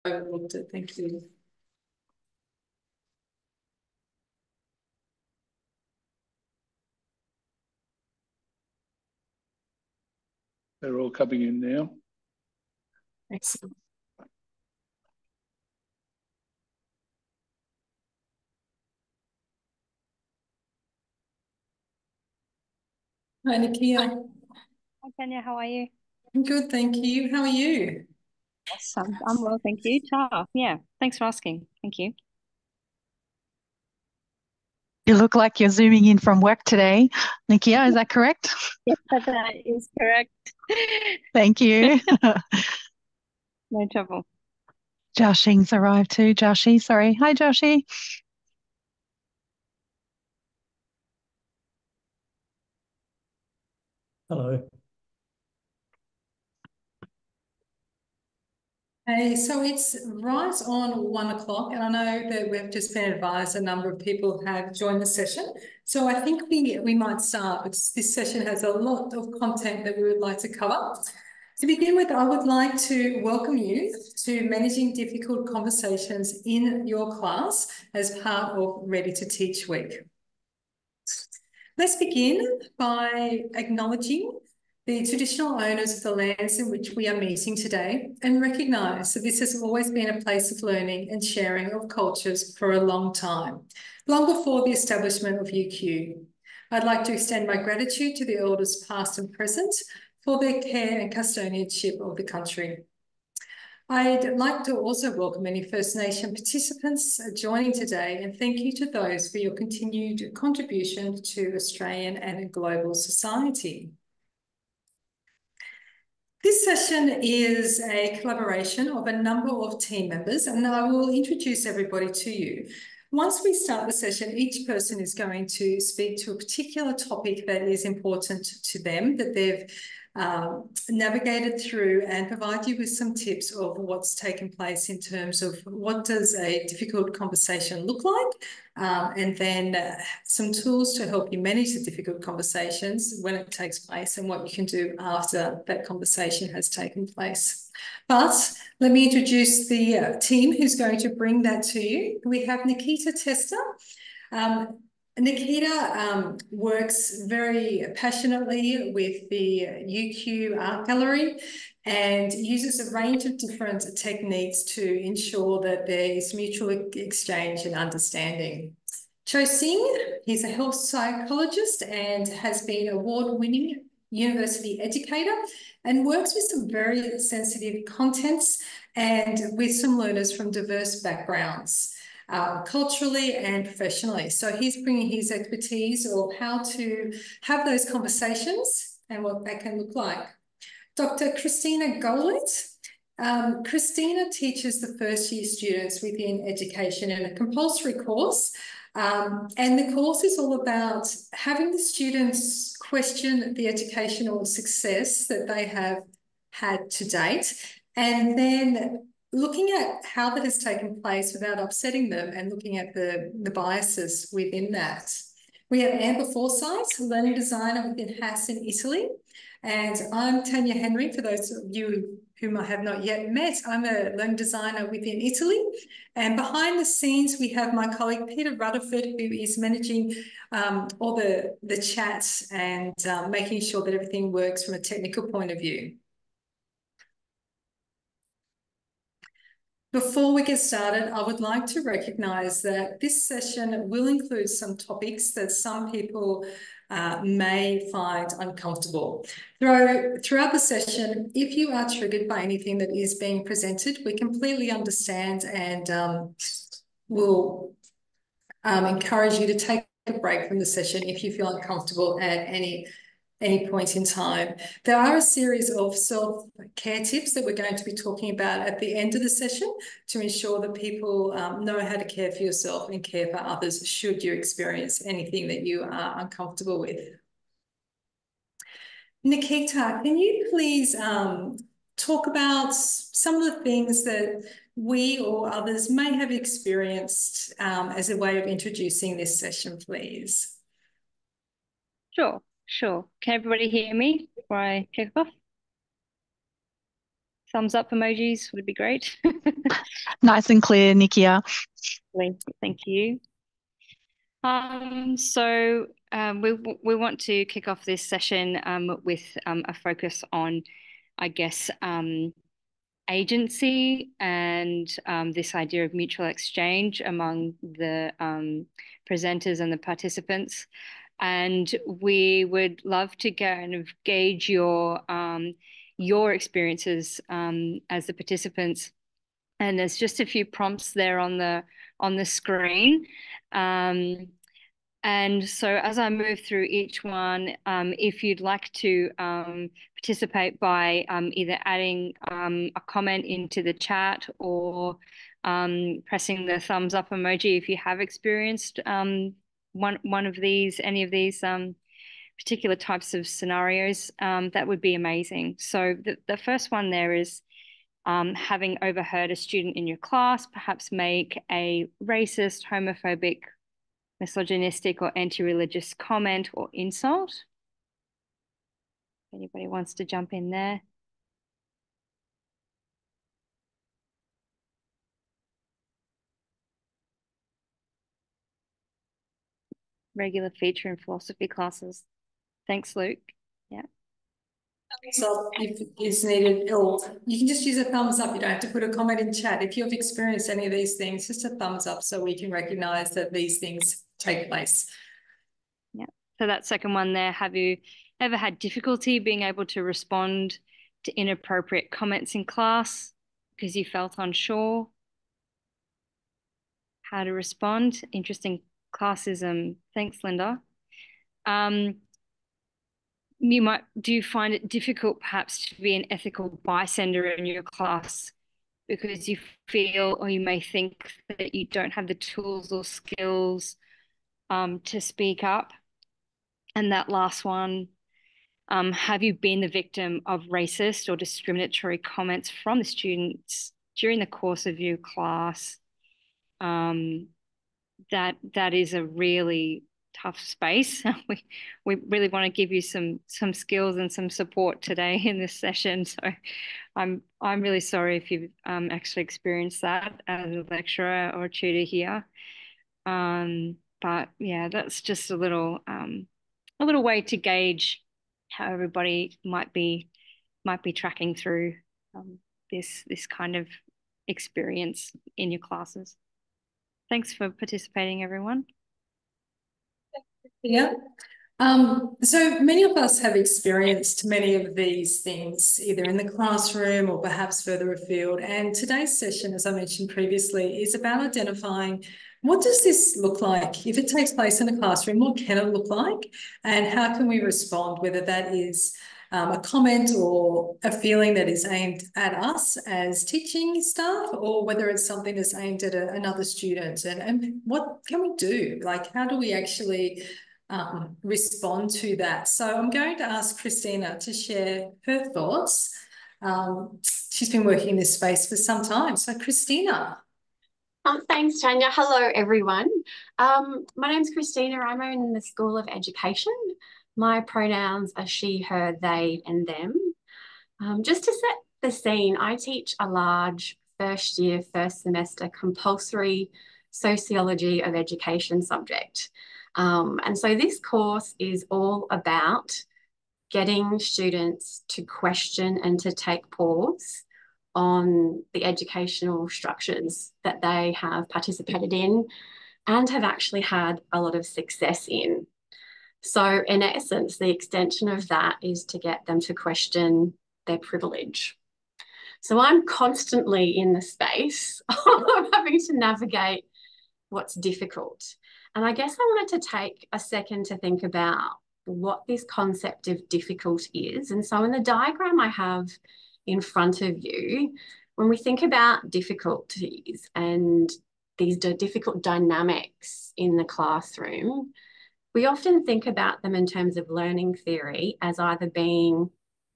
overlooked it. Thank you. They're all coming in now. Excellent. Hi, Nikia. Hi, Tanya. How are you? I'm good, thank you. How are you? Yes, I'm well, thank you. Ciao. Yeah, thanks for asking. Thank you. You look like you're zooming in from work today, Nikia, is that correct? Yes, that is correct. Thank you. No trouble. Joshing's arrived too. Joshie, sorry. Hi, Joshie. Hello. Hey, so it's right on 1 o'clock, and I know that we've just been advised a number of people have joined the session. So I think we might start, because this session has a lot of content that we would like to cover. To begin with, I would like to welcome you to Managing Difficult Conversations in your class as part of Ready to Teach Week. Let's begin by acknowledging the traditional owners of the lands in which we are meeting today and recognise that this has always been a place of learning and sharing of cultures for a long time, long before the establishment of UQ. I'd like to extend my gratitude to the elders past and present for their care and custodianship of the country. I'd like to also welcome any First Nation participants joining today, and thank you to those for your continued contribution to Australian and global society. This session is a collaboration of a number of team members, and I will introduce everybody to you. Once we start the session, each person is going to speak to a particular topic that is important to them, that they've navigated through, and provide you with some tips of what's taken place in terms of what does a difficult conversation look like, and then some tools to help you manage the difficult conversations when it takes place and what you can do after that conversation has taken place. But let me introduce the team who's going to bring that to you. We have Nikita Testa. Nikita works very passionately with the UQ Art Gallery and uses a range of different techniques to ensure that there is mutual exchange and understanding. Cho Singh, he's a health psychologist and has been an award-winning university educator and works with some very sensitive contents and with some learners from diverse backgrounds. Culturally and professionally. So he's bringing his expertise of how to have those conversations and what that can look like. Dr. Christina Golit. Christina teaches the first year students within education in a compulsory course. And the course is all about having the students question the educational success that they have had to date, and then looking at how that has taken place without upsetting them and looking at the biases within that. We have Amber Forsyth, learning designer within HASS in Italy. And I'm Tanya Henry, for those of you whom I have not yet met. I'm a learning designer within Italy. And behind the scenes, we have my colleague Peter Rutherford, who is managing all the chats and making sure that everything works from a technical point of view. Before we get started, I would like to recognise that this session will include some topics that some people may find uncomfortable. Throughout the session, if you are triggered by anything that is being presented, we completely understand and will encourage you to take a break from the session if you feel uncomfortable at any point in time. There are a series of self-care tips that we're going to be talking about at the end of the session to ensure that people know how to care for yourself and care for others should you experience anything that you are uncomfortable with. Nikita, can you please talk about some of the things that we or others may have experienced as a way of introducing this session, please? Sure. Can everybody hear me before I kick off? thumbs up emojis would be great. Nice and clear, Nikia. Thank you. We want to kick off this session with a focus on, I guess, agency and this idea of mutual exchange among the presenters and the participants. And we would love to kind of gauge your experiences as the participants. And there's just a few prompts there on the screen. And so as I move through each one, if you'd like to participate by either adding a comment into the chat or pressing the thumbs up emoji if you have experienced one of these, any of these particular types of scenarios, that would be amazing. So the first one there is having overheard a student in your class perhaps make a racist, homophobic, misogynistic or anti-religious comment or insult. Anybody wants to jump in there? Regular feature in philosophy classes. Thanks, Luke. Yeah. So if it's needed, or you can just use a thumbs up. You don't have to put a comment in chat. If you've experienced any of these things, just a thumbs up so we can recognize that these things take place. Yeah. So that second one there, have you ever had difficulty being able to respond to inappropriate comments in class because you felt unsure how to respond? Interesting classism. Thanks, Linda. Do you find it difficult perhaps to be an ethical bystander in your class because you feel or you may think that you don't have the tools or skills to speak up? And that last one, have you been the victim of racist or discriminatory comments from the students during the course of your class? That is a really tough space. We really want to give you some skills and some support today in this session. So I'm really sorry if you've actually experienced that as a lecturer or a tutor here. But yeah, that's just a little way to gauge how everybody might be tracking through this kind of experience in your classes. Thanks for participating, everyone. Yeah. So many of us have experienced many of these things, either in the classroom or perhaps further afield. And today's session, as I mentioned previously, is about identifying what does this look like? If it takes place in a classroom, what can it look like? And how can we respond, whether that is a comment or a feeling that is aimed at us as teaching staff, or whether it's something that's aimed at another student. And what can we do? Like, how do we actually respond to that? So I'm going to ask Christina to share her thoughts. She's been working in this space for some time. So Christina. Thanks, Tanya. Hello, everyone. My name's Christina. I'm in the School of Education. My pronouns are she, her, they, and them. Just to set the scene, I teach a large first year, first semester compulsory sociology of education subject. And so this course is all about getting students to question and to take pause on the educational structures that they have participated in and have actually had a lot of success in. So in essence, the extension of that is to get them to question their privilege. So I'm constantly in the space of having to navigate what's difficult. And I guess I wanted to take a second to think about what this concept of difficult is. And so in the diagram I have in front of you, when we think about difficulties and these difficult dynamics in the classroom, we often think about them in terms of learning theory as either being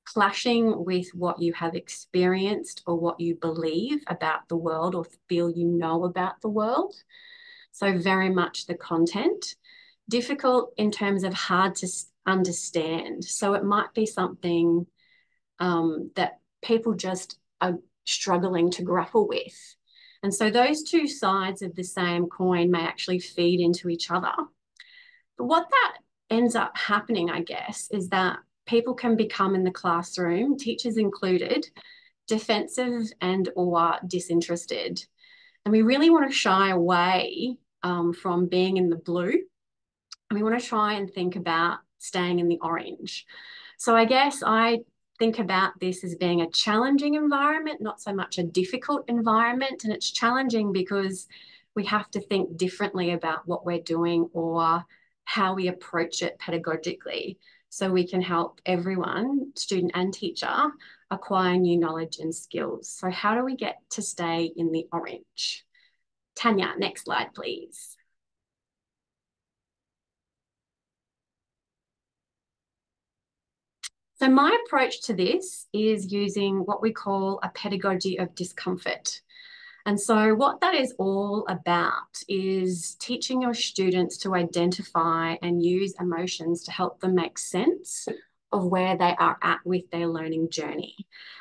clashing with what you have experienced or what you believe about the world or feel you know about the world. So very much the content. Difficult in terms of hard to understand. So it might be something that people just are struggling to grapple with. And so those two sides of the same coin may actually feed into each other. But what that ends up happening, I guess, is that people can become in the classroom, teachers included, defensive and or disinterested. And we really want to shy away from being in the blue. And we want to try and think about staying in the orange. So I guess I think about this as being a challenging environment, not so much a difficult environment. And it's challenging because we have to think differently about what we're doing or how we approach it pedagogically, so we can help everyone, student and teacher, acquire new knowledge and skills. So how do we get to stay in the orange? Tanya, next slide, please. So my approach to this is using what we call a pedagogy of discomfort. And so what that is all about is teaching your students to identify and use emotions to help them make sense of where they are at with their learning journey.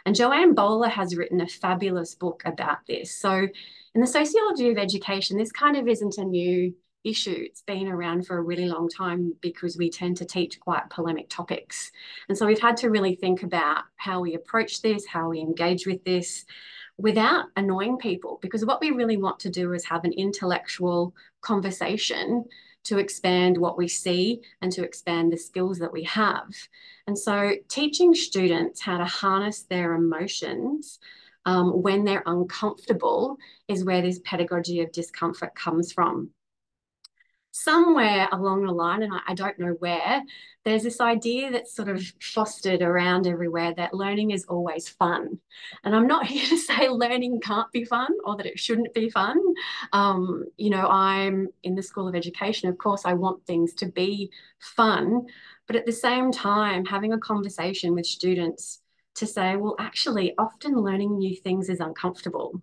And Joanne Bowler has written a fabulous book about this. So in the sociology of education, this kind of isn't a new issue. It's been around for a really long time because we tend to teach quite polemic topics. And so we've had to really think about how we approach this, how we engage with this without annoying people, because what we really want to do is have an intellectual conversation to expand what we see and to expand the skills that we have. And so teaching students how to harness their emotions when they're uncomfortable is where this pedagogy of discomfort comes from. Somewhere along the line, and I don't know where, there's this idea that's sort of fostered around everywhere that learning is always fun. And I'm not here to say learning can't be fun or that it shouldn't be fun. You know, I'm in the School of Education. Of course, I want things to be fun, but at the same time, having a conversation with students to say, well, actually, often learning new things is uncomfortable.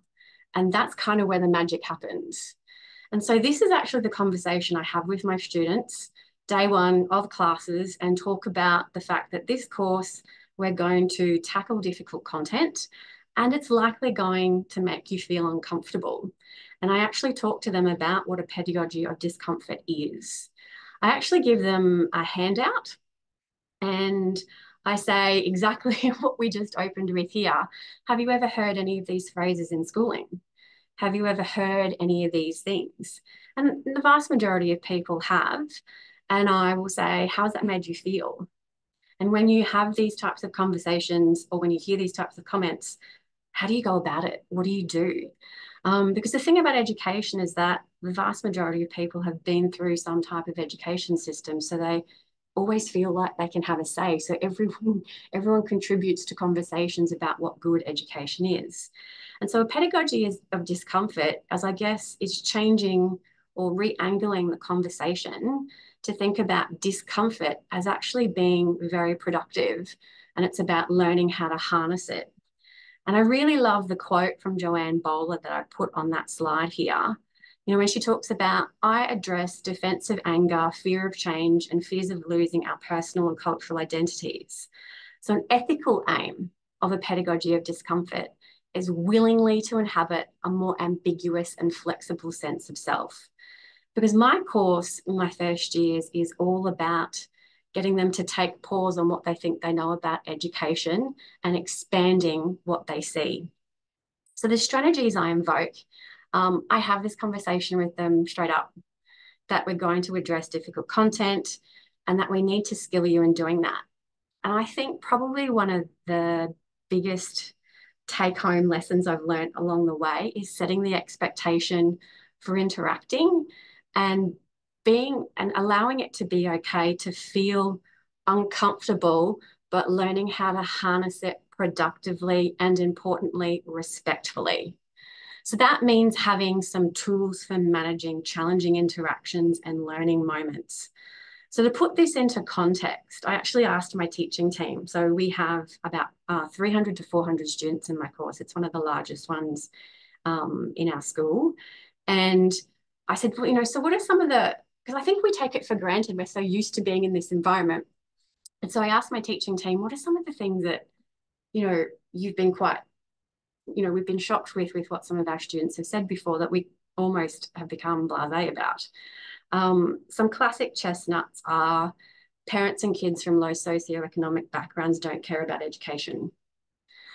And that's kind of where the magic happens. And so this is actually the conversation I have with my students day one of classes, and talk about the fact that this course, we're going to tackle difficult content and it's likely going to make you feel uncomfortable. And I actually talk to them about what a pedagogy of discomfort is. I actually give them a handout and I say exactly what we just opened with here. Have you ever heard any of these phrases in schooling? Have you ever heard any of these things? And the vast majority of people have. And I will say, how's that made you feel? And when you have these types of conversations, or when you hear these types of comments, how do you go about it? What do you do? Because the thing about education is that the vast majority of people have been through some type of education system. So they always feel like they can have a say. So everyone contributes to conversations about what good education is. And so a pedagogy of discomfort, as I guess, is changing or re-angling the conversation to think about discomfort as actually being very productive. And it's about learning how to harness it. And I really love the quote from Joanne Bowler that I put on that slide here. You know, when she talks about, I address defensive anger, fear of change, and fears of losing our personal and cultural identities. So an ethical aim of a pedagogy of discomfort is willingly to inhabit a more ambiguous and flexible sense of self. Because my course in my first years is all about getting them to take pause on what they think they know about education and expanding what they see. So the strategies I invoke, I have this conversation with them straight up that we're going to address difficult content and that we need to skill you in doing that. And I think probably one of the biggest take-home lessons I've learned along the way is setting the expectation for interacting and being and allowing it to be okay to feel uncomfortable, but learning how to harness it productively and, importantly, respectfully. So that means having some tools for managing challenging interactions and learning moments. So to put this into context, I actually asked my teaching team. So we have about 300 to 400 students in my course. It's one of the largest ones in our school. And I said, well, you know, so what are some of the, because I think we take it for granted. We're so used to being in this environment. And so I asked my teaching team, what are some of the things that, you know, you've been quite you know, we've been shocked with what some of our students have said before that we almost have become blasé about. Some classic chestnuts are parents and kids from low socioeconomic backgrounds don't care about education.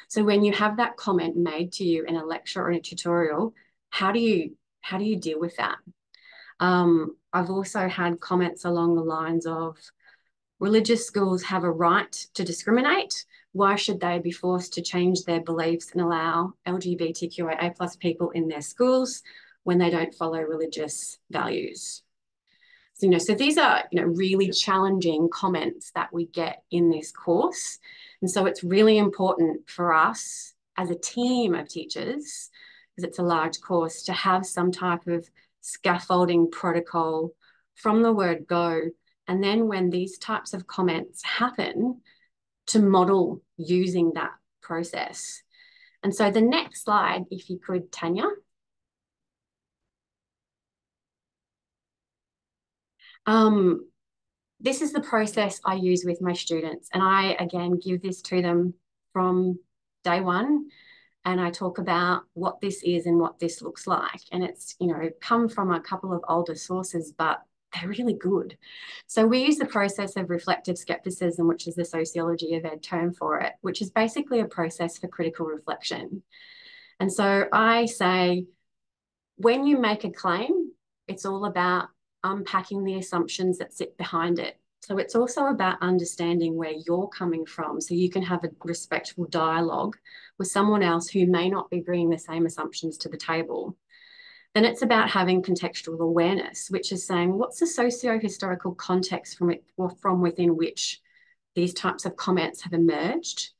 So when you have that comment made to you in a lecture or in a tutorial, how do you deal with that? I've also had comments along the lines of religious schools have a right to discriminate. Why should they be forced to change their beliefs and allow LGBTQIA+ people in their schools when they don't follow religious values? So, you know, so these are, you know, really challenging comments that we get in this course. And so it's really important for us as a team of teachers, because it's a large course, to have some type of scaffolding protocol from the word go. And then when these types of comments happen, to model using that process. And so the next slide, if you could, Tanya. This is the process I use with my students. And I, again, give this to them from day one. And I talk about what this is and what this looks like. And it's, you know, come from a couple of older sources, but they're really good. So we use the process of reflective skepticism, which is the sociology of ed term for it, which is basically a process for critical reflection. And so I say, when you make a claim, it's all about unpacking the assumptions that sit behind it. So it's also about understanding where you're coming from so you can have a respectful dialogue with someone else who may not be bringing the same assumptions to the table. Then it's about having contextual awareness, which is saying what's the socio-historical context from within which these types of comments have emerged.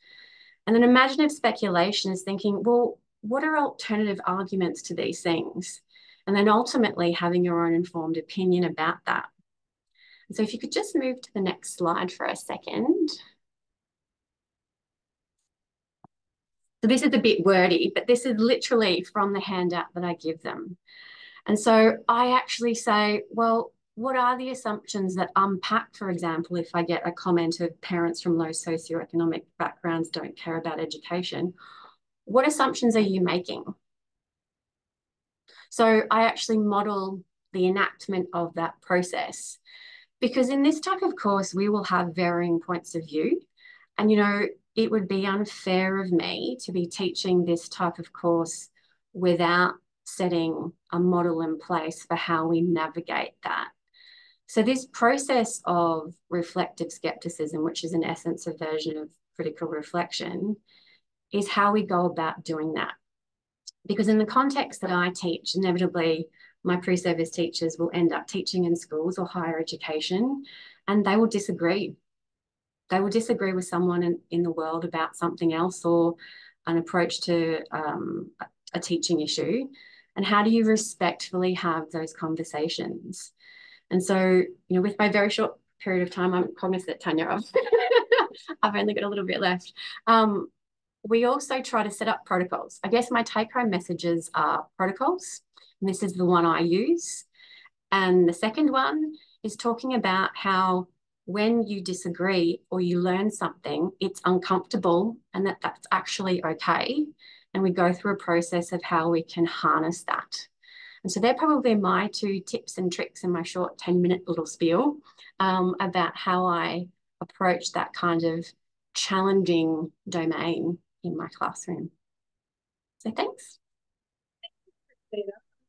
And then imaginative speculation is thinking, well, what are alternative arguments to these things? And then ultimately having your own informed opinion about that. And so if you could just move to the next slide for a second. So this is a bit wordy, but this is literally from the handout that I give them. And so I actually say, well, what are the assumptions that unpack, for example, if I get a comment of parents from low socioeconomic backgrounds don't care about education, what assumptions are you making? So I actually model the enactment of that process, because in this type of course, we will have varying points of view. And, you know, it would be unfair of me to be teaching this type of course without setting a model in place for how we navigate that. So this process of reflective skepticism, which is in essence a version of critical reflection, is how we go about doing that. Because in the context that I teach, inevitably my pre-service teachers will end up teaching in schools or higher education, and they will disagree. They will disagree with someone in the world about something else or an approach to a teaching issue. And how do you respectfully have those conversations? And so, you know, with my very short period of time, I promise that, Tanya, I've only got a little bit left. We also try to set up protocols. I guess my take-home messages are protocols, and this is the one I use. And the second one is talking about how when you disagree or you learn something, it's uncomfortable and that's actually okay. And we go through a process of how we can harness that. And so they're probably my two tips and tricks in my short 10-minute little spiel about how I approach that kind of challenging domain in my classroom. So thanks. I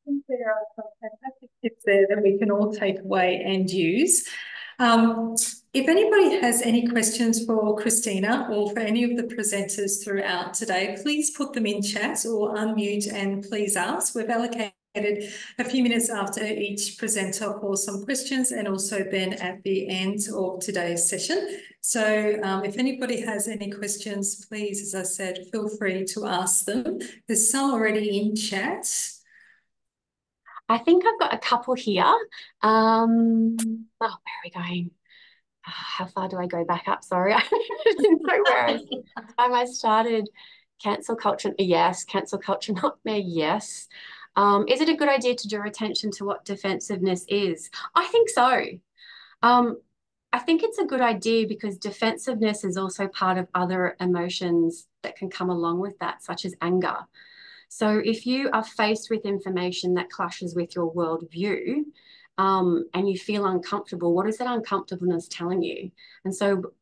think there are some fantastic tips there that we can all take away and use. If anybody has any questions for Christina or for any of the presenters throughout today, please put them in chat or unmute and please ask. We've allocated a few minutes after each presenter for some questions and also then at the end of today's session. So if anybody has any questions, please, as I said, feel free to ask them. There's some already in chat. I think I've got a couple here. Oh, where are we going? How far do I go back up? Sorry, I didn't know where I started. Cancel culture, yes. Cancel culture, not me, yes. Is it a good idea to draw attention to what defensiveness is? I think so. I think it's a good idea because defensiveness is also part of other emotions that can come along with that, such as anger. So if you are faced with information that clashes with your worldview, and you feel uncomfortable, what is that uncomfortableness telling you? And so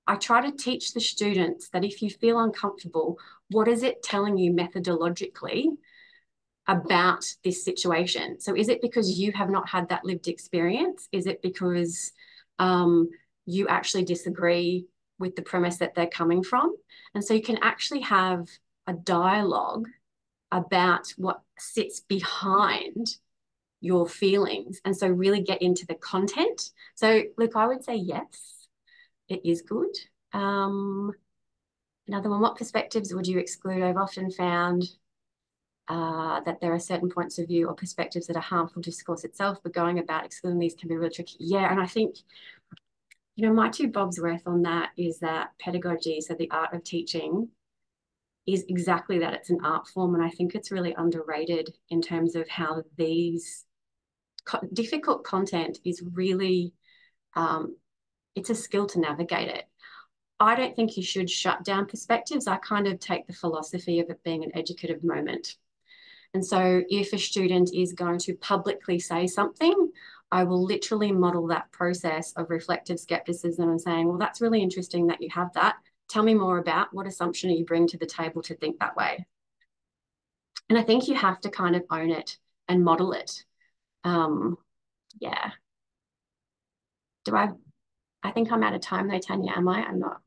I try to teach the students that if you feel uncomfortable, what is it telling you methodologically about this situation? So is it because you have not had that lived experience? Is it because you actually disagree with the premise that they're coming from? And so you can actually have a dialogue about what sits behind your feelings. And so really get into the content. So look, I would say yes, it is good. Another one, what perspectives would you exclude? I've often found that there are certain points of view or perspectives that are harmful to discourse itself, but going about excluding these can be really tricky. Yeah, and I think, you know, my 2 bobs worth on that is that pedagogy, so the art of teaching, is exactly that. It's an art form, and I think it's really underrated in terms of how these difficult content is really, it's a skill to navigate it. I don't think you should shut down perspectives. I kind of take the philosophy of it being an educative moment. And so if a student is going to publicly say something, I will literally model that process of reflective skepticism and saying, well, that's really interesting that you have that. Tell me more about what assumption you bring to the table to think that way. And I think you have to kind of own it and model it. Yeah. I think I'm out of time though, Tanya, am I? I'm not.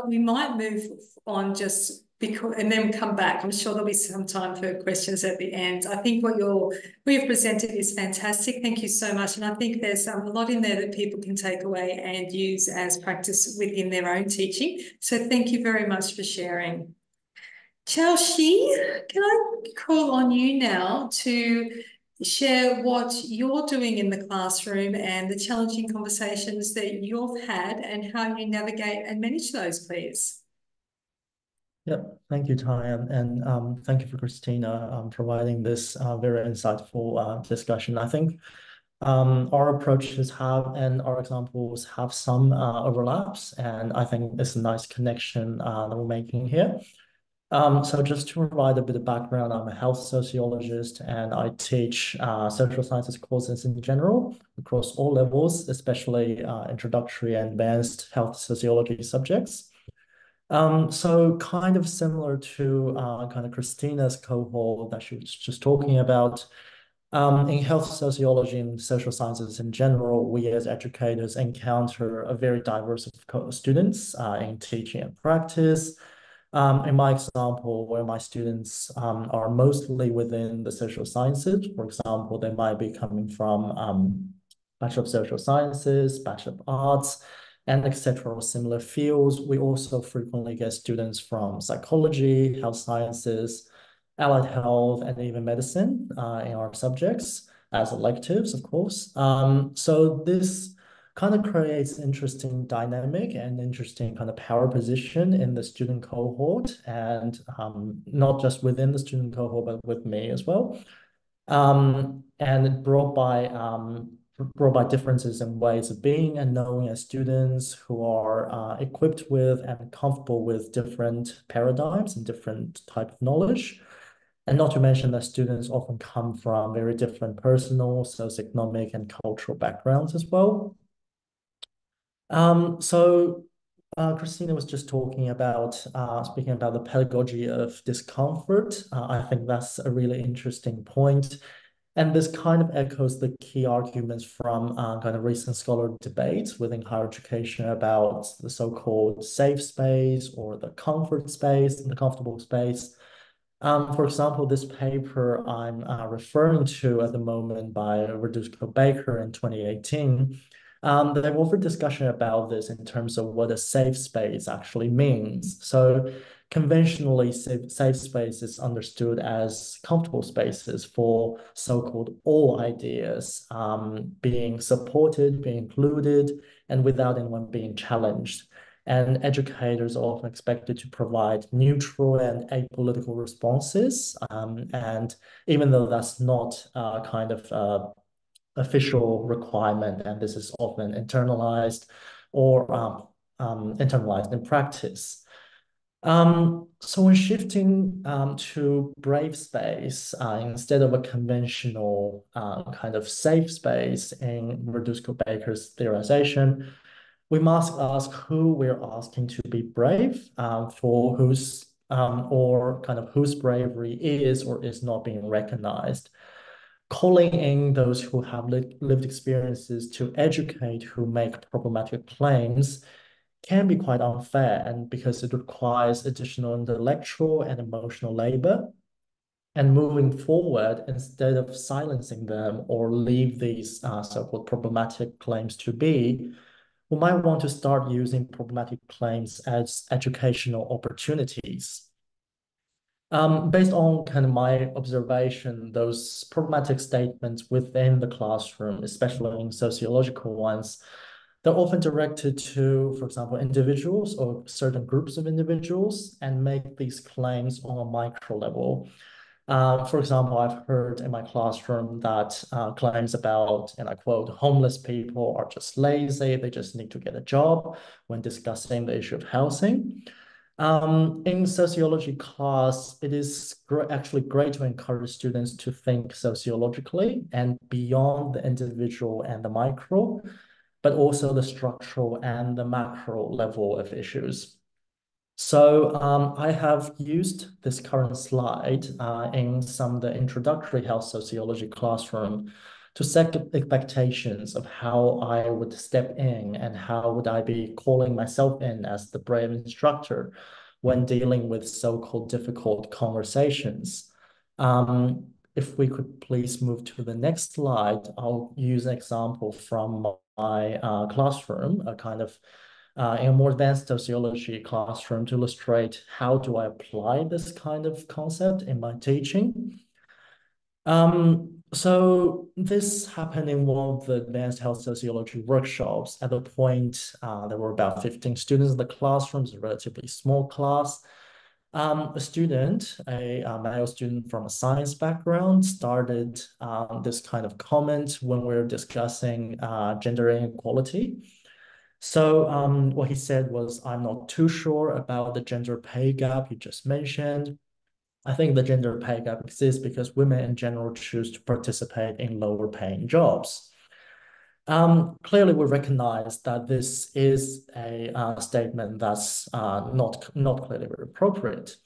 We might move on just because, and then come back. I'm sure there'll be some time for questions at the end. I think what you've presented is fantastic. Thank you so much. And I think there's a lot in there that people can take away and use as practice within their own teaching. So thank you very much for sharing. Chao Shi, can I call on you now to share what you're doing in the classroom and the challenging conversations that you've had and how you navigate and manage those, please? Yep, thank you, Tanya, and thank you for Christina providing this very insightful discussion. I think our approaches have and our examples have some overlaps, and I think it's a nice connection that we're making here. So just to provide a bit of background, I'm a health sociologist and I teach social sciences courses in general across all levels, especially introductory and advanced health sociology subjects. So kind of similar to kind of Christina's cohort that she was just talking about, in health sociology and social sciences in general, we as educators encounter a very diverse of students in teaching and practice. In my example, where my students are mostly within the social sciences, for example, they might be coming from Bachelor of Social Sciences, Bachelor of Arts, and etc. or similar fields. We also frequently get students from psychology, health sciences, allied health, and even medicine in our subjects as electives, of course. So this kind of creates interesting dynamic and interesting kind of power position in the student cohort, and not just within the student cohort, but with me as well. And brought by differences in ways of being and knowing as students who are equipped with and comfortable with different paradigms and different type of knowledge. And not to mention that students often come from very different personal, socioeconomic, and cultural backgrounds as well. So Christina was just talking about, speaking about the pedagogy of discomfort. I think that's a really interesting point. And this kind of echoes the key arguments from kind of recent scholarly debates within higher education about the so-called safe space or the comfort space and the comfortable space. For example, this paper I'm referring to at the moment by Verduzco Baker in 2018, they've offered discussion about this in terms of what a safe space actually means. So conventionally, safe space is understood as comfortable spaces for so-called all ideas being supported, being included, and without anyone being challenged. And educators are often expected to provide neutral and apolitical responses. And even though that's not kind of official requirement, and this is often internalized or internalized in practice. So when shifting to brave space instead of a conventional kind of safe space in Berdusco-Baker's theorization, we must ask who we're asking to be brave, for whose or kind of whose bravery is or is not being recognized. Calling in those who have lived experiences to educate who make problematic claims can be quite unfair, and because it requires additional intellectual and emotional labor. And moving forward, instead of silencing them or leave these so-called problematic claims to be, we might want to start using problematic claims as educational opportunities. Based on kind of my observation, those problematic statements within the classroom, especially in sociological ones, they're often directed to, for example, individuals or certain groups of individuals and make these claims on a micro level. For example, I've heard in my classroom that claims about, and I quote, homeless people are just lazy, they just need to get a job when discussing the issue of housing. In sociology class, it is actually great to encourage students to think sociologically and beyond the individual and the micro, but also the structural and the macro level of issues. So I have used this current slide in some of the introductory health sociology classroom to set expectations of how I would step in and how would I be calling myself in as the brave instructor when dealing with so-called difficult conversations. If we could please move to the next slide, I'll use an example from my classroom, a kind of in a more advanced sociology classroom to illustrate how do I apply this kind of concept in my teaching. So this happened in one of the advanced health sociology workshops. At the point, there were about 15 students in the classroom, it's a relatively small class. A student, a male student from a science background, started this kind of comment when we were discussing gender inequality. So what he said was, I'm not too sure about the gender pay gap you just mentioned. I think the gender pay gap exists because women in general choose to participate in lower paying jobs. Clearly, we recognize that this is a statement that's not clearly very appropriate.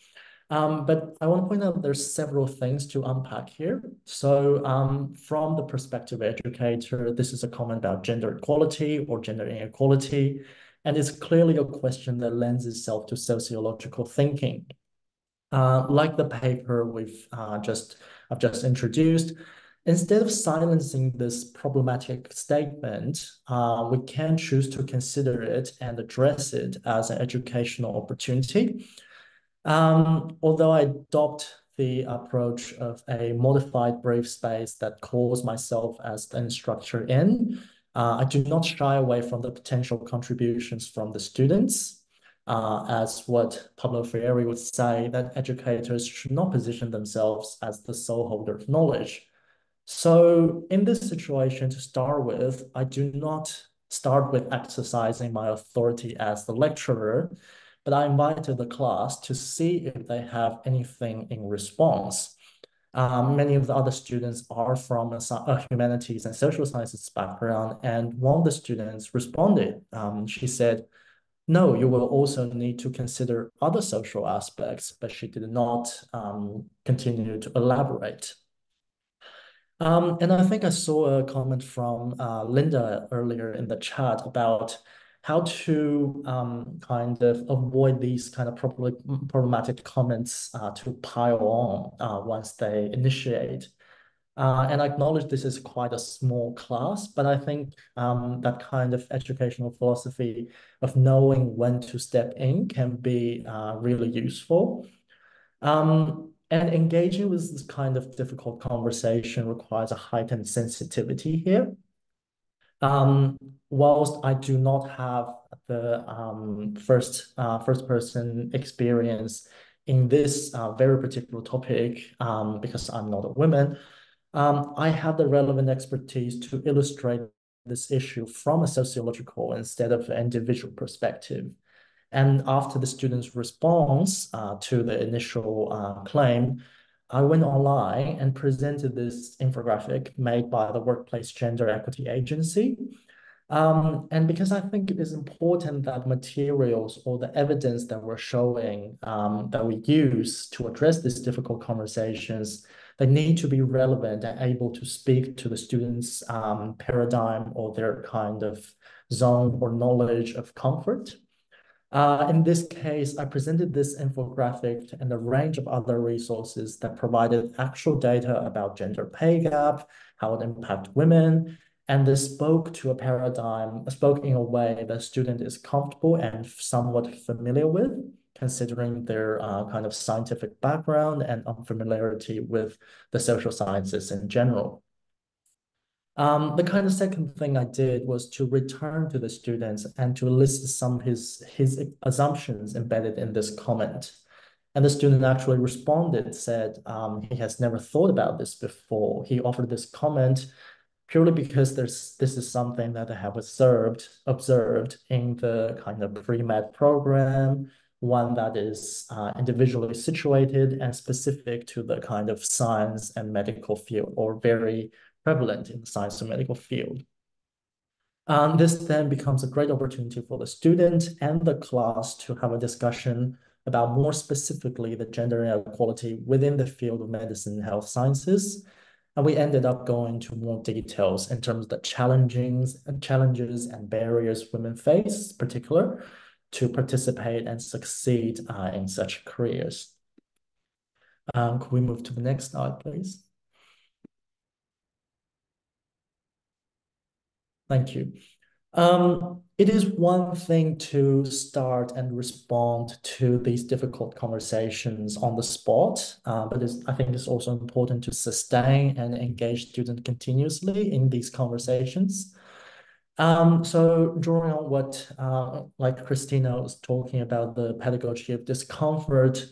But I want to point out there's several things to unpack here. So from the perspective of educator, this is a comment about gender equality or gender inequality, and it's clearly a question that lends itself to sociological thinking. Like the paper I've just introduced, instead of silencing this problematic statement, we can choose to consider it and address it as an educational opportunity. Although I adopt the approach of a modified brave space that calls myself as the instructor in, I do not shy away from the potential contributions from the students. As what Pablo Freire would say, that educators should not position themselves as the sole holder of knowledge. So in this situation, to start with, I do not start with exercising my authority as the lecturer, but I invited the class to see if they have anything in response. Many of the other students are from a humanities and social sciences background, and one of the students responded. She said, no, you will also need to consider other social aspects, but she did not continue to elaborate. And I think I saw a comment from Linda earlier in the chat about how to kind of avoid these kind of problematic comments to pile on once they initiate. And I acknowledge this is quite a small class, but I think that kind of educational philosophy of knowing when to step in can be really useful. And engaging with this kind of difficult conversation requires a heightened sensitivity here. Whilst I do not have the first person experience in this very particular topic because I'm not a woman, I have the relevant expertise to illustrate this issue from a sociological instead of an individual perspective. And after the student's response to the initial claim, I went online and presented this infographic made by the Workplace Gender Equity Agency. And because I think it is important that materials or the evidence that we're showing that we use to address these difficult conversations, they need to be relevant and able to speak to the students' paradigm or their kind of zone or knowledge of comfort. In this case, I presented this infographic and a range of other resources that provided actual data about gender pay gap, how it impacts women, and this spoke to a paradigm, spoke in a way that student is comfortable and somewhat familiar with, considering their kind of scientific background and unfamiliarity with the social sciences in general. The kind of second thing I did was to return to the students and to list some of his assumptions embedded in this comment. And the student actually responded, said he has never thought about this before. He offered this comment purely because this is something that I have observed in the kind of pre-med program, one that is individually situated and specific to the kind of science and medical field, or very prevalent in the science and medical field. This then becomes a great opportunity for the student and the class to have a discussion about more specifically the gender inequality within the field of medicine and health sciences. And we ended up going to more details in terms of the challenges and barriers women face, in particular, to participate and succeed in such careers. Could we move to the next slide, please? Thank you. It is one thing to start and respond to these difficult conversations on the spot, but I think it's also important to sustain and engage students continuously in these conversations. So drawing on what, like Christina was talking about, the pedagogy of discomfort,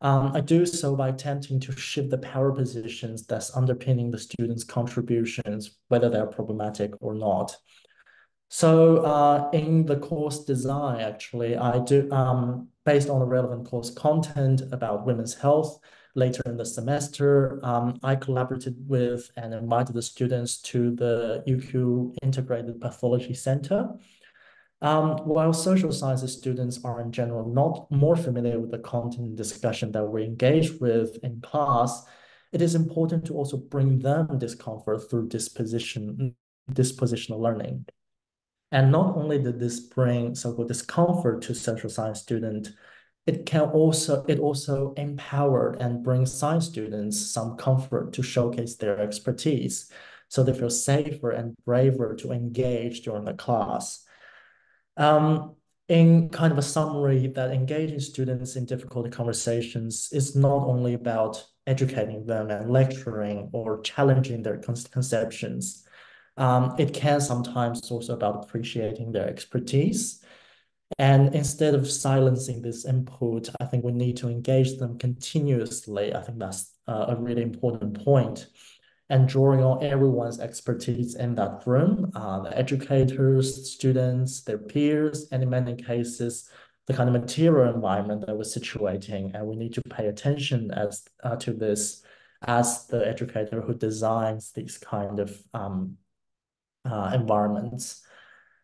I do so by attempting to shift the power positions that's underpinning the students' contributions, whether they're problematic or not. So in the course design, actually, I do, based on the relevant course content about women's health, later in the semester, I collaborated with and invited the students to the UQ Integrated Pathology Center. While social sciences students are in general not more familiar with the content and discussion that we engage with in class, it is important to also bring them discomfort through dispositional learning. And not only did this bring so-called discomfort to social science students, it also empowered and brings science students some comfort to showcase their expertise, so they feel safer and braver to engage during the class. In kind of a summary, that engaging students in difficult conversations is not only about educating them and lecturing or challenging their conceptions. It can sometimes also about appreciating their expertise. And instead of silencing this input, I think we need to engage them continuously. I think that's a really important point. And drawing on everyone's expertise in that room, the educators, students, their peers, and in many cases, the kind of material environment that we're situating. And we need to pay attention to this as the educator who designs these kind of environments.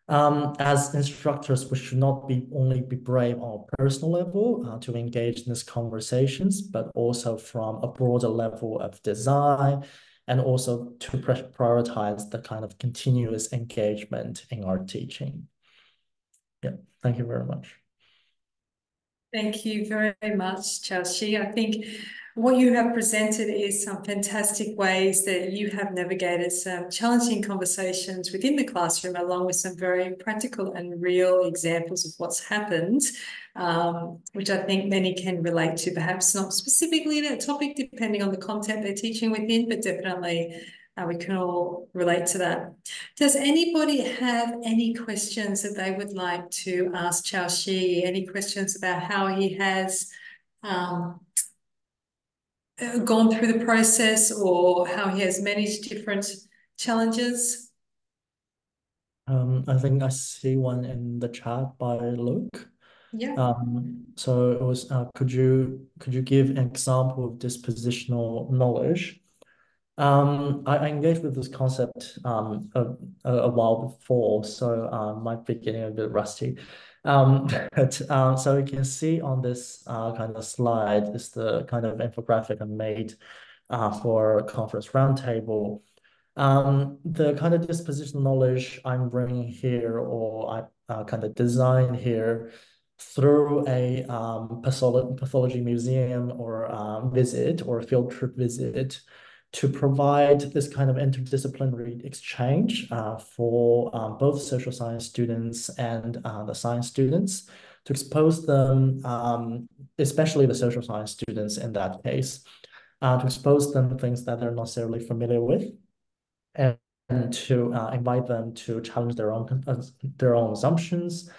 As instructors, we should not only be brave on a personal level to engage in these conversations, but also from a broader level of design, and also to prioritize the kind of continuous engagement in our teaching. Yeah, thank you very much. Thank you very much, Xiaoxi. I think what you have presented is some fantastic ways that you have navigated some challenging conversations within the classroom, along with some very practical and real examples of what's happened, which I think many can relate to, perhaps not specifically that topic, depending on the content they're teaching within, but definitely we can all relate to that. Does anybody have any questions that they would like to ask Xiaoxi? Any questions about how he has gone through the process or how he has managed different challenges? I think I see one in the chat by Luke. Yeah. So it was, could you give an example of dispositional knowledge? I engaged with this concept a while before, so might be getting a bit rusty. But so you can see on this kind of slide is the kind of infographic I made for conference roundtable. The kind of dispositional knowledge I'm bringing here, or I kind of design here through a pathology museum or visit or field trip visit to provide this kind of interdisciplinary exchange for both social science students and the science students to expose them, especially the social science students in that case, to expose them to things that they're not necessarily familiar with and to invite them to challenge their own assumptions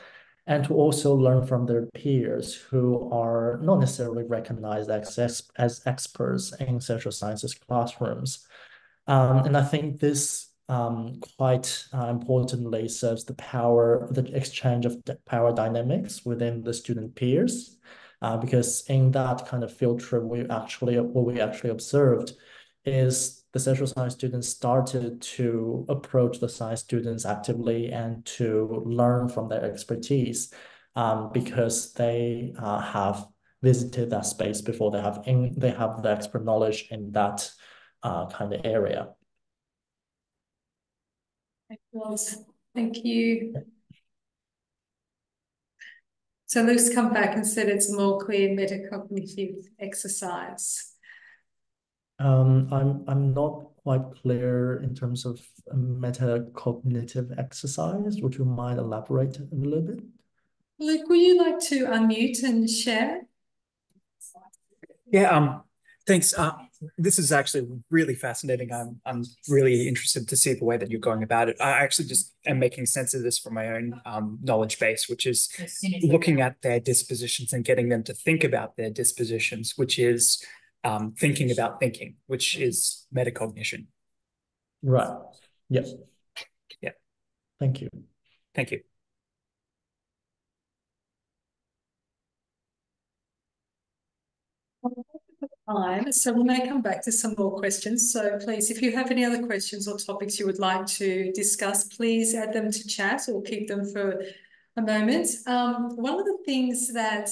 and to also learn from their peers who are not necessarily recognized as experts in social sciences classrooms. And I think this quite importantly serves the exchange of power dynamics within the student peers. Because in that kind of field trip, what we actually observed is the social science students started to approach the science students actively and to learn from their expertise because they have visited that space before. They have the expert knowledge in that kind of area. Excellent. Thank you. So Luke's come back and said it's a more clear metacognitive exercise. I'm not quite clear in terms of metacognitive exercise. Would you mind elaborate a little bit? Luke, would you like to unmute and share? Yeah, thanks. This is actually really fascinating. I'm really interested to see the way that you're going about it. I actually just am making sense of this from my own knowledge base, which is looking at their dispositions and getting them to think about their dispositions, which is thinking about thinking, which is metacognition. Right. Yes. Yeah. Thank you. Thank you. So we may come back to some more questions. So please, if you have any other questions or topics you would like to discuss, please add them to chat or keep them for a moment. One of the things that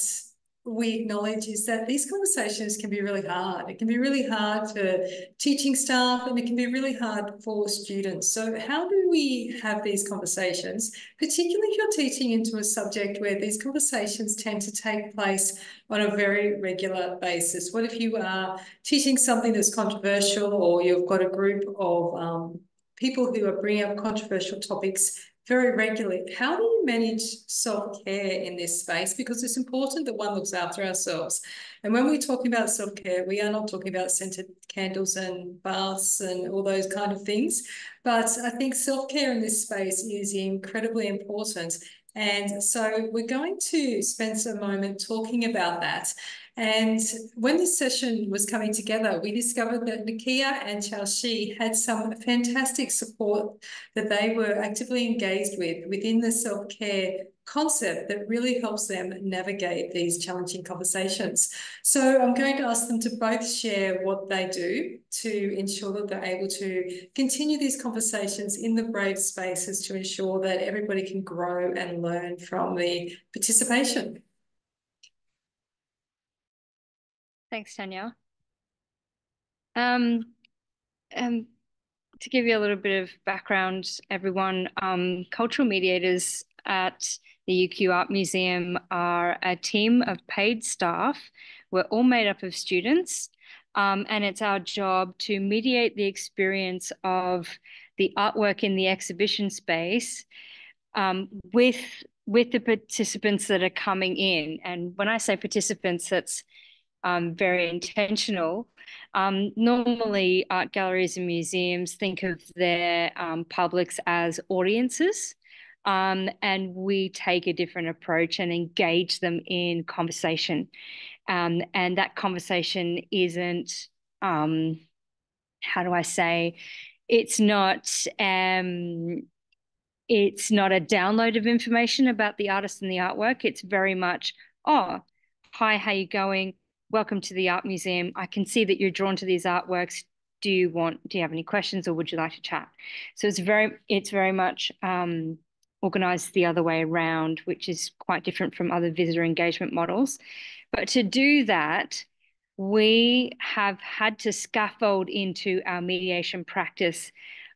we acknowledge is that these conversations can be really hard. It can be really hard for teaching staff and it can be really hard for students. So how do we have these conversations, particularly if you're teaching into a subject where these conversations tend to take place on a very regular basis? What if you are teaching something that's controversial or you've got a group of people who are bringing up controversial topics very regularly? How do you manage self-care in this space? Because it's important that one looks after ourselves. And when we're talking about self-care, we are not talking about scented candles and baths and all those kind of things. But I think self-care in this space is incredibly important. And so we're going to spend some moment talking about that. And when this session was coming together, we discovered that Nakia and Xiaoxi had some fantastic support that they were actively engaged with within the self-care concept that really helps them navigate these challenging conversations. So I'm going to ask them to both share what they do to ensure that they're able to continue these conversations in the brave spaces to ensure that everybody can grow and learn from the participation. Thanks, Tanya. To give you a little bit of background, everyone, cultural mediators at the UQ Art Museum are a team of paid staff. We're all made up of students, and it's our job to mediate the experience of the artwork in the exhibition space with the participants that are coming in. And when I say participants, that's very intentional. Normally, art galleries and museums think of their publics as audiences, and we take a different approach and engage them in conversation. And that conversation isn't how do I say, it's not a download of information about the artist and the artwork. It's very much, oh, hi, how you going? Welcome to the art museum. I can see that you're drawn to these artworks. Do you have any questions, or would you like to chat? So it's very much organized the other way around, which is quite different from other visitor engagement models. But to do that, we have had to scaffold into our mediation practice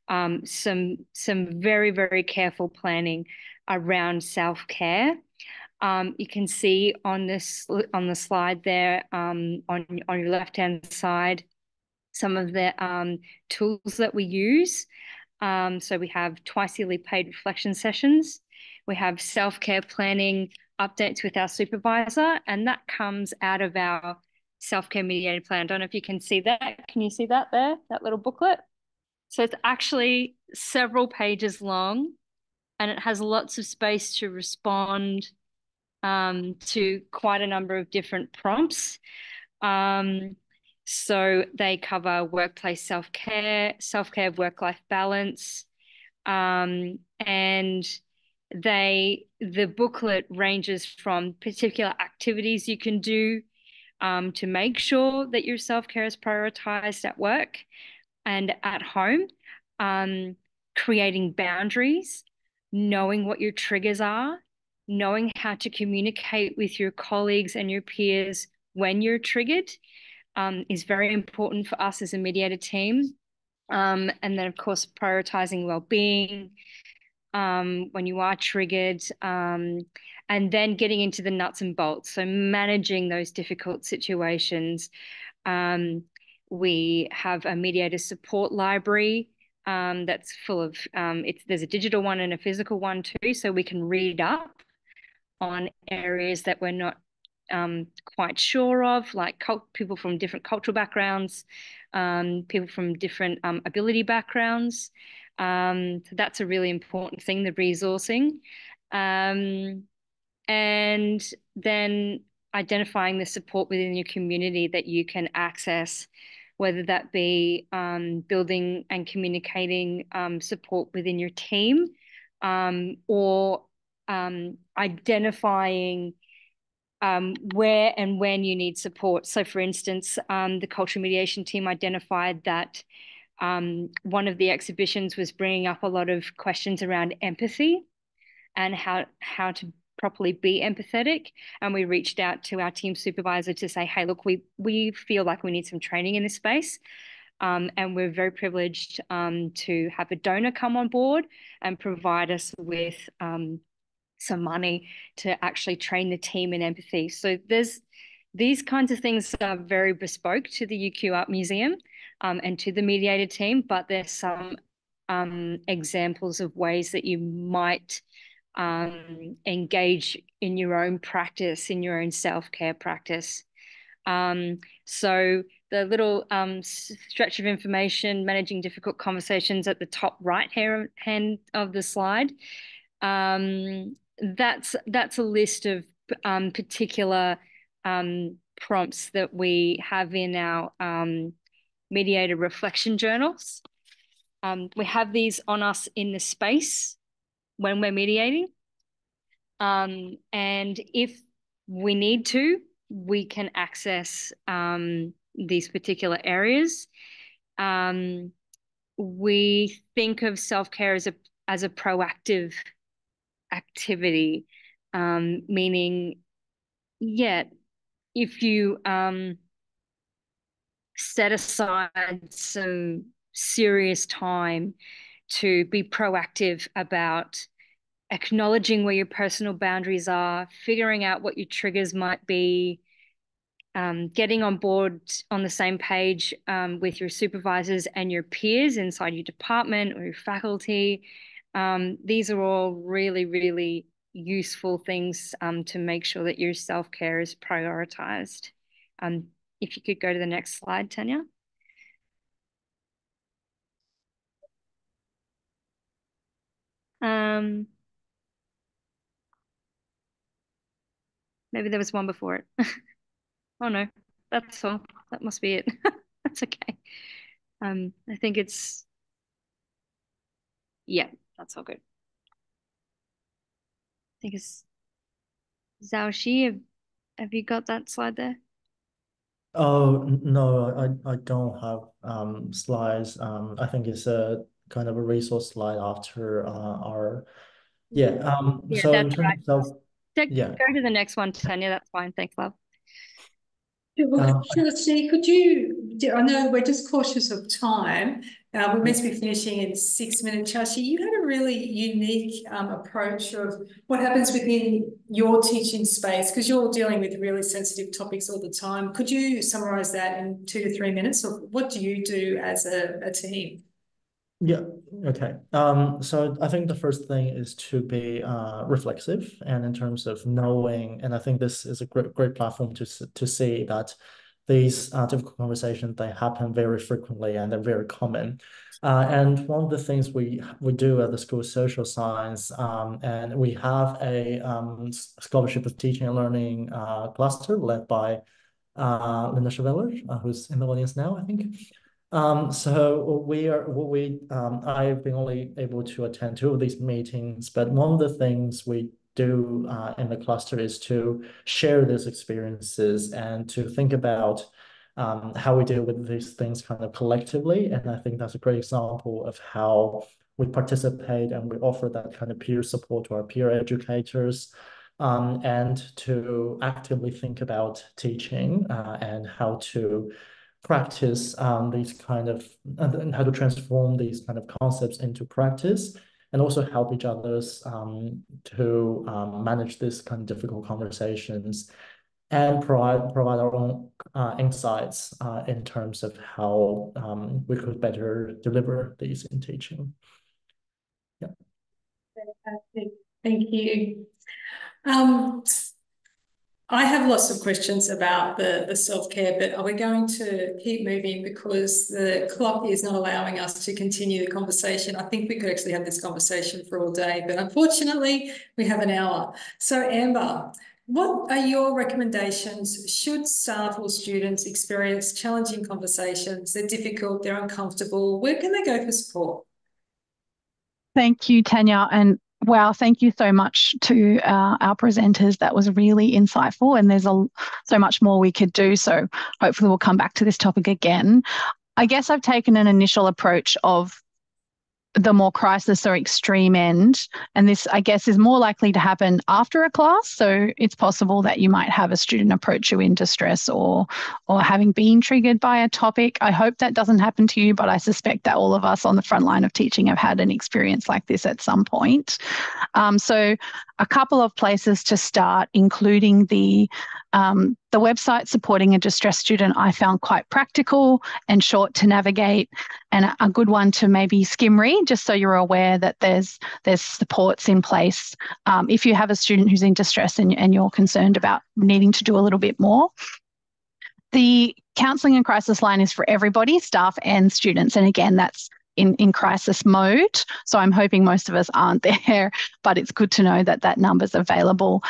some very, very careful planning around self-care. You can see on the slide there, on your left-hand side, some of the tools that we use. So we have twice yearly paid reflection sessions. We have self-care planning updates with our supervisor, and that comes out of our self-care mediated plan. I don't know if you can see that. Can you see that there, that little booklet? So it's actually several pages long, and it has lots of space to respond to quite a number of different prompts. So they cover workplace self-care, work-life balance, and the booklet ranges from particular activities you can do to make sure that your self-care is prioritized at work and at home, creating boundaries, knowing what your triggers are, knowing how to communicate with your colleagues and your peers when you're triggered is very important for us as a mediator team. And then, of course, prioritizing well-being when you are triggered, and then getting into the nuts and bolts. So managing those difficult situations. We have a mediator support library that's full of, there's a digital one and a physical one too, so we can read up on areas that we're not quite sure of, like people from different cultural backgrounds, people from different ability backgrounds. So that's a really important thing, the resourcing. And then identifying the support within your community that you can access, whether that be building and communicating support within your team, or identifying where and when you need support. So for instance, the cultural mediation team identified that one of the exhibitions was bringing up a lot of questions around empathy and how to properly be empathetic. And we reached out to our team supervisor to say, hey, look, we feel like we need some training in this space. And we're very privileged to have a donor come on board and provide us with some money to actually train the team in empathy. So these kinds of things are very bespoke to the UQ Art Museum and to the mediated team, but there's some examples of ways that you might engage in your own practice, in your own self-care practice. So the little stretch of information, managing difficult conversations at the top right hand of the slide, that's a list of particular prompts that we have in our mediator reflection journals. We have these on us in the space when we're mediating. And if we need to, we can access these particular areas. We think of self-care as a proactive activity, meaning, yeah, if you set aside some serious time to be proactive about acknowledging where your personal boundaries are, figuring out what your triggers might be, getting on board on the same page with your supervisors and your peers inside your department or your faculty. These are all really, really useful things to make sure that your self-care is prioritized. If you could go to the next slide, Tanya. Maybe there was one before it. Oh no, that's all. That must be it. That's okay. I think it's, yeah, that's all good. I think it's Zhao Shi. Have you got that slide there? Oh, no, I don't have slides. I think it's a kind of a resource slide after our yeah. Yeah, So in that's right. terms of yeah. Go to the next one, Tanya. That's fine. Thanks, love. Chelsea, could you, I know we're just cautious of time. We're meant to be finishing in 6 minutes. Chelsea, you had a really unique approach of what happens within your teaching space, because you're dealing with really sensitive topics all the time. Could you summarise that in 2 to 3 minutes? Or what do you do as a team? Yeah, okay. So I think the first thing is to be reflexive, and in terms of knowing, and I think this is a great platform to see that these difficult conversations, they happen very frequently and they're very common. And one of the things we do at the School of Social Science, and we have a scholarship of teaching and learning cluster led by Linda Cheveller, who's in the audience now, I think. So I've been only able to attend 2 of these meetings, but one of the things we do in the cluster is to share these experiences and to think about how we deal with these things kind of collectively. And I think that's a great example of how we participate and we offer that kind of peer support to our peer educators, and to actively think about teaching and how to practice these kind of and how to transform these kind of concepts into practice, and also help each others to manage this kind of difficult conversations, and provide our own insights in terms of how we could better deliver these in teaching. Yeah. Fantastic. Thank you. I have lots of questions about the self-care, but are we going to keep moving because the clock is not allowing us to continue the conversation? I think we could actually have this conversation for all day, but unfortunately we have an hour. So Amber, what are your recommendations should staff or students experience challenging conversations? They're difficult, they're uncomfortable. Where can they go for support? Thank you, Tanya. And wow, thank you so much to our presenters. That was really insightful, and there's so much more we could do. So hopefully we'll come back to this topic again. I guess I've taken an initial approach of the more crisis or extreme end, and this, I guess, is more likely to happen after a class. So it's possible that you might have a student approach you in distress or having been triggered by a topic. I hope that doesn't happen to you, but I suspect that all of us on the front line of teaching have had an experience like this at some point. So a couple of places to start, including the website supporting a distressed student, I found quite practical and short to navigate, and a good one to maybe skim read, just so you're aware that there's supports in place if you have a student who's in distress and you're concerned about needing to do a little bit more. The counselling and crisis line is for everybody, staff and students, and again, that's in crisis mode. So I'm hoping most of us aren't there, but it's good to know that that number's available.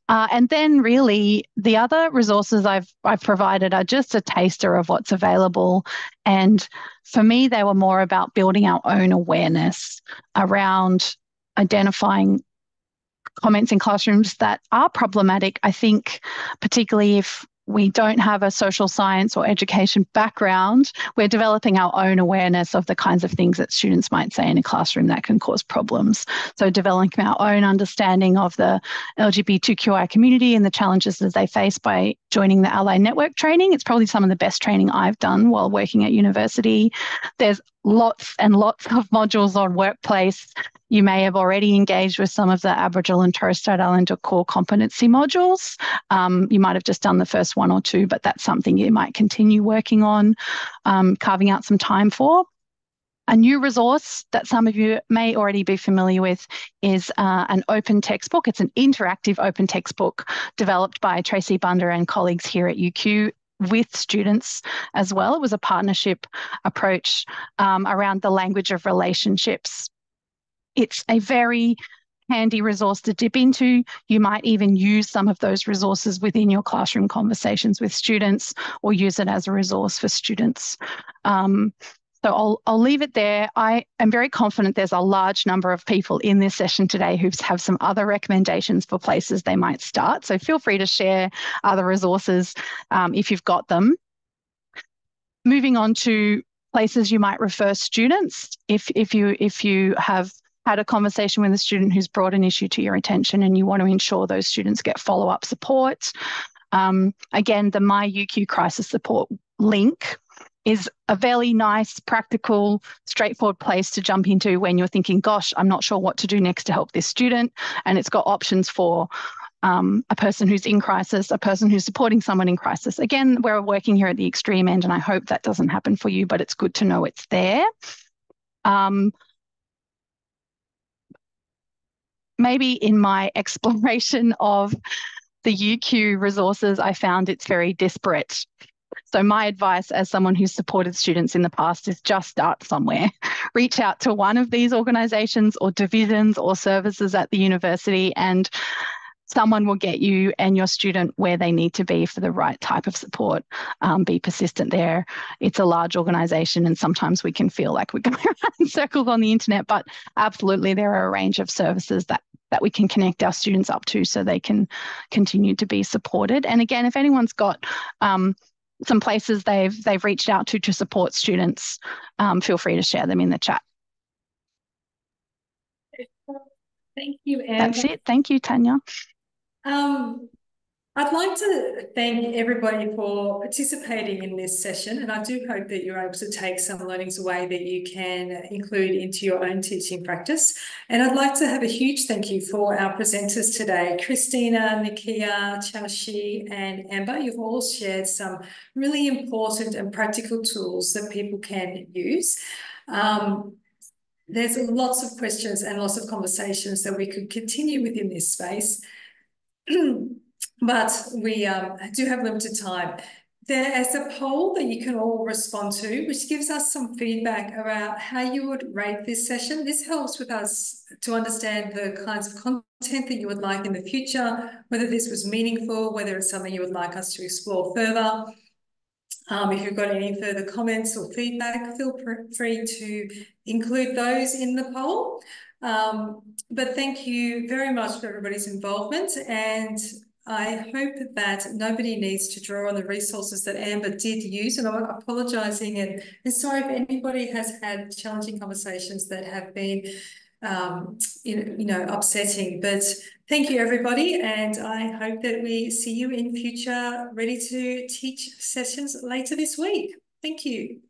And then really the other resources I've provided are just a taster of what's available. And for me, they were more about building our own awareness around identifying comments in classrooms that are problematic. I think particularly if we don't have a social science or education background, we're developing our own awareness of the kinds of things that students might say in a classroom that can cause problems. So developing our own understanding of the LGBTQI community and the challenges that they face by joining the Ally Network training. It's probably some of the best training I've done while working at university. There's lots and lots of modules on workplace. You may have already engaged with some of the Aboriginal and Torres Strait Islander core competency modules. You might have just done the first 1 or 2, but that's something you might continue working on, carving out some time for. A new resource that some of you may already be familiar with is an open textbook. It's an interactive open textbook developed by Tracy Bunder and colleagues here at UQ with students as well. It was a partnership approach around the language of relationships. It's a very handy resource to dip into. You might even use some of those resources within your classroom conversations with students, or use it as a resource for students. So I'll leave it there. I am very confident there's a large number of people in this session today who have some other recommendations for places they might start. So feel free to share other resources if you've got them. Moving on to places you might refer students. If you have had a conversation with a student who's brought an issue to your attention and you want to ensure those students get follow-up support. Again, the My UQ Crisis Support link is a very nice, practical, straightforward place to jump into when you're thinking, gosh, I'm not sure what to do next to help this student. And it's got options for a person who's in crisis, a person who's supporting someone in crisis. Again, we're working here at the extreme end, and I hope that doesn't happen for you, but it's good to know it's there. Maybe in my exploration of the UQ resources, I found it's very disparate. So my advice as someone who's supported students in the past is just start somewhere. Reach out to one of these organisations or divisions or services at the university, and someone will get you and your student where they need to be for the right type of support. Be persistent there. It's a large organisation, and sometimes we can feel like we're going around in circles on the internet, but absolutely there are a range of services that we can connect our students up to so they can continue to be supported. And again, if anyone's got some places they've reached out to support students, feel free to share them in the chat. Thank you, Amber. That's it. Thank you, Tanya. I'd like to thank everybody for participating in this session, and I do hope that you're able to take some learnings away that you can include into your own teaching practice. And I'd like to have a huge thank you for our presenters today, Christina, Nikia, Chaoshi, and Amber. You've all shared some really important and practical tools that people can use. There's lots of questions and lots of conversations that we could continue within this space. But we do have limited time. There is a poll that you can all respond to, which gives us some feedback about how you would rate this session. This helps with us to understand the kinds of content that you would like in the future, whether this was meaningful, whether it's something you would like us to explore further. If you've got any further comments or feedback, feel free to include those in the poll. But thank you very much for everybody's involvement, and I hope that nobody needs to draw on the resources that Amber did use, and I'm apologising and sorry if anybody has had challenging conversations that have been upsetting, but thank you everybody, and I hope that we see you in future ready to teach sessions later this week. Thank you.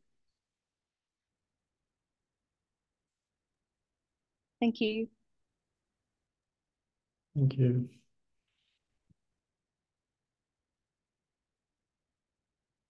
Thank you. Thank you.